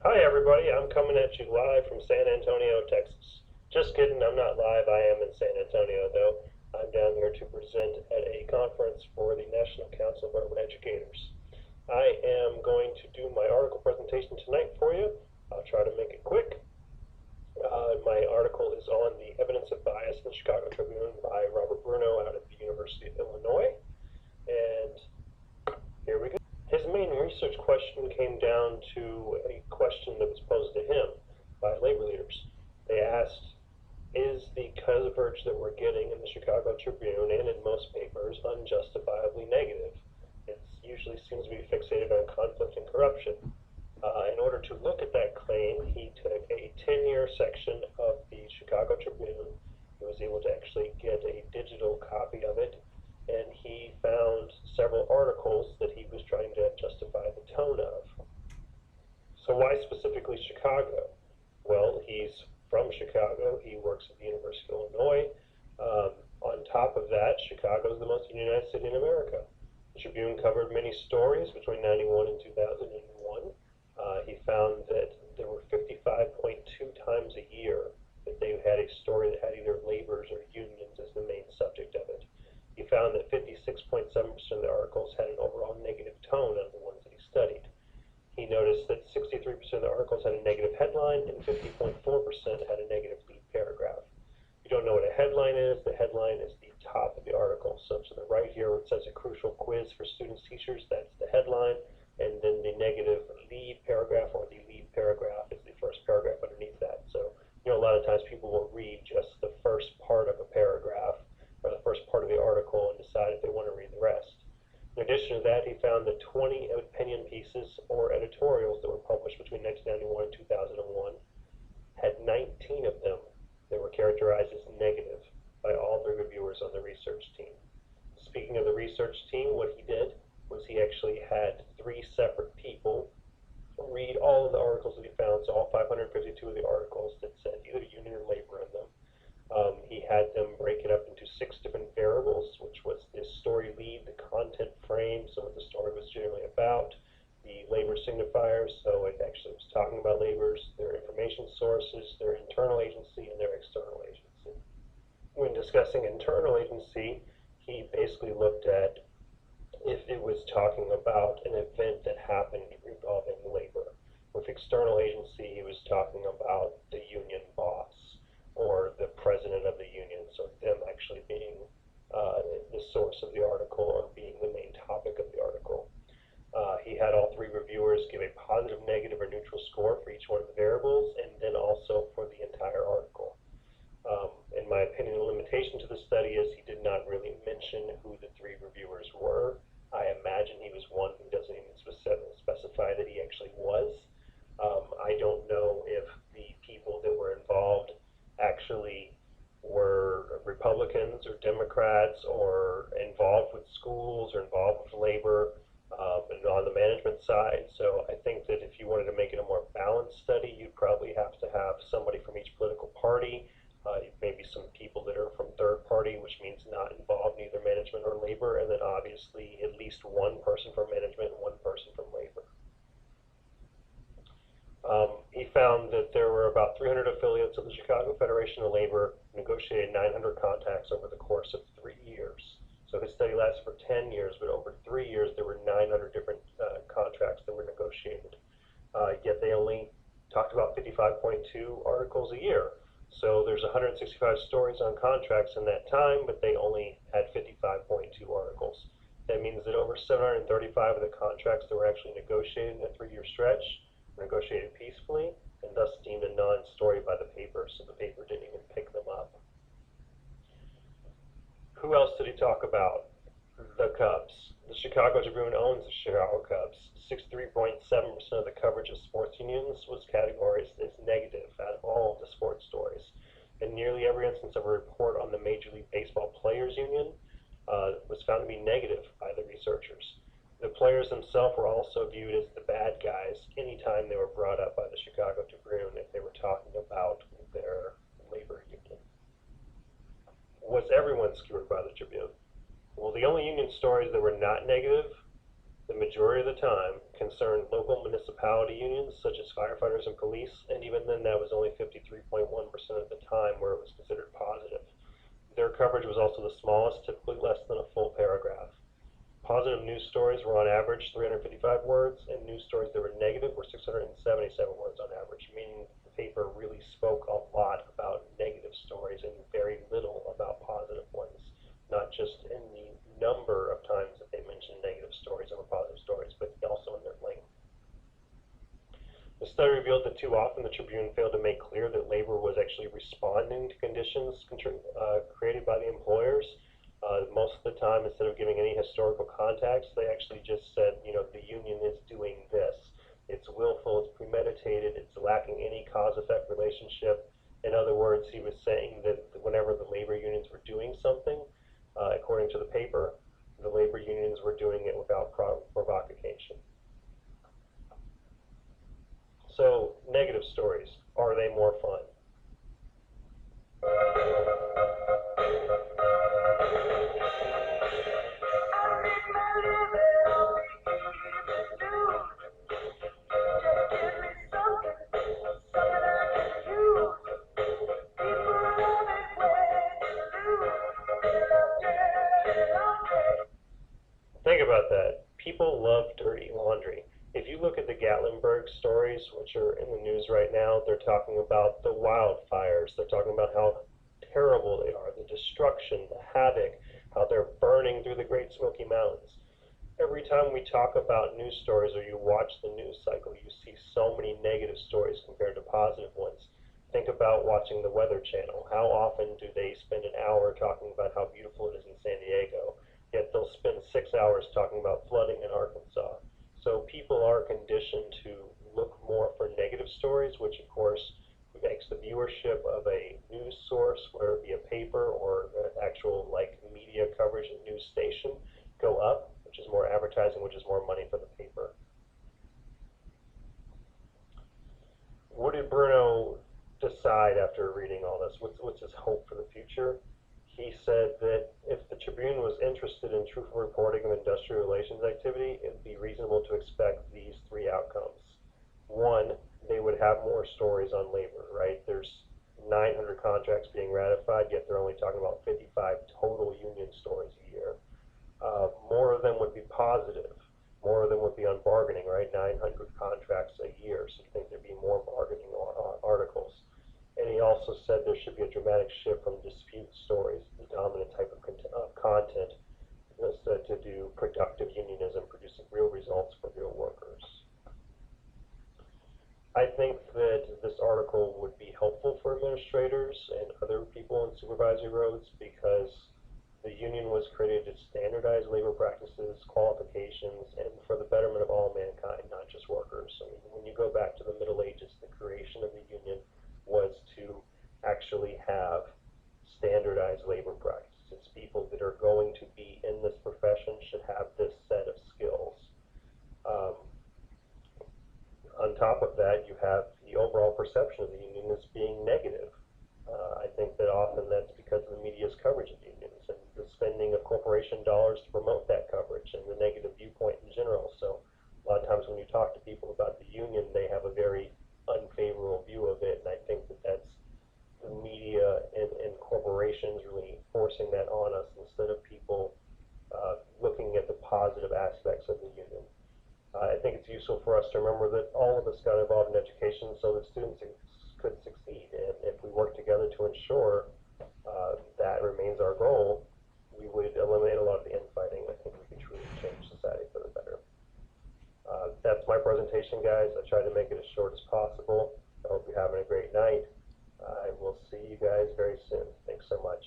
Hi everybody, I'm coming at you live from San Antonio, Texas. Just kidding, I'm not live, I am in San Antonio though. I'm down here to present at a conference for the National Council of Urban Educators. I am going to do my article presentation tonight for you. I'll try to make it quick. My article is on the evidence of bias in the Chicago Tribune by Robert Bruno out of the University of Illinois. And here we go. His main research question came down to a question that was posed to him by labor leaders. They asked, is the coverage that we're getting in the Chicago Tribune and in most papers unjustifiably negative? It usually seems to be fixated on conflict and corruption. In order to look at that claim, he took a 10-year section of the Chicago Tribune. He was able to actually get a digital copy of it, and he found several articles that he was trying to justify the tone of. So why specifically Chicago? Well, he's from Chicago. He works at the University of Illinois. On top of that, Chicago is the most unionized city in America. The Tribune covered many stories between 91 and 2001. He found that there were 55.2 times a year that they had a story that had either laborers or unions as the main subject of it. He found that 56.7% of the articles had an overall negative tone out of the ones that he studied. He noticed that 63% of the articles had a negative headline and 50.4% had a negative lead paragraph. If you don't know what a headline is, the headline is the top of the article. So to the right here where it says a crucial quiz for students, teachers, that's the headline. And then the negative lead paragraph or the lead paragraph is the first paragraph underneath that. So, a lot of times people will read just the first part of a paragraph or the first part of the article and decide if they want to read the rest. In addition to that, he found that 20 opinion pieces or editorials that were published between 1991 and 2001 had 19 of them that were characterized as negative by all the reviewers on the research team. Speaking of the research team, what he did was he actually had 3 separate people read all of the articles that he found, so all 552 of the articles that said either union or labor in them. He had them break it up into 6 different variables, which was the story lead, the content frame, so what the story was generally about, the labor signifiers, so it actually was talking about laborers, their information sources, their internal agency, and their external agency. When discussing internal agency, he basically looked at if it was talking about an event that happened involving labor. With external agency, he was talking about the union boss or the president of the union, so them actually being the source of the article or being the main topic of the article. He had all 3 reviewers give a positive, negative, or neutral score for each one of the variables, and then also for the entire article. In my opinion, the limitation to the study is he did not really mention who the 3 reviewers were. I imagine he was one who doesn't even specify that he actually was. I don't know if the people that were involved actually were Republicans or Democrats or involved with schools or involved with labor and on the management side. So I think that if you wanted to make it a more balanced study, you'd probably have to have somebody from each political party, maybe some people that are from third party, which means not involved in either management or labor, and then obviously at least one person from management and one person from labor. He found that there were about 300 affiliates of the Chicago Federation of Labor, negotiated 900 contracts over the course of 3 years. So his study lasted for 10 years, but over 3 years there were 900 different contracts that were negotiated. Yet they only talked about 55.2 articles a year. So there's 165 stories on contracts in that time, but they only had 55.2 articles. That means that over 735 of the contracts that were actually negotiated in a 3-year stretch were negotiated peacefully and thus deemed a non-story by the paper, so the paper didn't even pick them up. Who else did he talk about? The Cubs. The Chicago Tribune owns the Chicago Cubs. 63.7% of the coverage of sports unions was categorized as negative out of all of the sports stories. And nearly every instance of a report on the Major League Baseball Players Union was found to be negative by the researchers. The players themselves were also viewed as the bad guys anytime they were brought up by the Chicago Tribune if they were talking about their labor union. Was everyone skewered by the Tribune? Well, the only union stories that were not negative The majority of the time concerned local municipality unions such as firefighters and police, and even then that was only 53.1% of the time where it was considered positive. Their coverage was also the smallest, typically less than a full paragraph. Positive news stories were on average 355 words, and news stories that were negative were 677 words on average, meaning the paper really spoke a lot about negative stories and very little about positive ones, not just in the number of times that they mentioned negative stories over positive stories, but also in their length. The study revealed that too often the Tribune failed to make clear that labor was actually responding to conditions created by the employers. Most of the time, instead of giving any historical context, they actually just said, the union is doing this. It's willful, it's premeditated, it's lacking any cause-effect relationship. In other words, he was saying that whenever the labor unions were doing something, according to the paper, the labor unions were doing it without provocation. So, negative stories, are they more fun? Think about that. People love dirty laundry. If you look at the Gatlinburg stories, which are in the news right now, they're talking about the wildfires. They're talking about how terrible they are, the destruction, the havoc, how they're burning through the Great Smoky Mountains. Every time we talk about news stories or you watch the news cycle, you see so many negative stories compared to positive ones. Think about watching the Weather Channel. How often do they spend an hour talking about how beautiful it is in San Diego? Yet they'll spend 6 hours talking about flooding in Arkansas. So people are conditioned to look more for negative stories, which of course makes the viewership of a news source, whether it be a paper or an actual media coverage and news station, go up, which is more advertising, which is more money for the paper. What did Bruno decide after reading all this? What's his hope for the future? He said that if the Tribune was interested in truthful reporting of industrial relations activity, it would be reasonable to expect these three outcomes. One, they would have more stories on labor, right? There's 900 contracts being ratified, yet they're only talking about 55 total union stories a year. More of them would be positive. More of them would be on bargaining, right? 900 contracts a year, so you think there'd be more bargaining articles. And he also said there should be a dramatic shift from dispute stories, the dominant type of content, to do productive unionism, producing real results for real workers. I think that this article would be helpful for administrators and other people in supervisory roles because the union was created to standardize labor practices, qualifications, and for the betterment of all mankind, not just workers. I mean, when you go back to the Middle Ages, the creation of the union was to actually have standardized labor practices. People that are going to be in this profession should have this set of skills. On top of that, you have the overall perception of the union as being negative. I think that often that's because of the media's coverage of unions and the spending of corporation dollars to promote that coverage and the negative viewpoint in general. So a lot of times when you talk to people about the union, they have a very unfavorable view of it, and I think that that's the media and corporations really forcing that on us instead of people looking at the positive aspects of the union. I think it's useful for us to remember that all of us got involved in education so that students could succeed, and if we work together to ensure that remains our goal, we would eliminate a lot of the infighting. I think we could truly change society for the better. That's my presentation, guys. I tried to make it as short as possible. I hope you're having a great night. I will see you guys very soon. Thanks so much.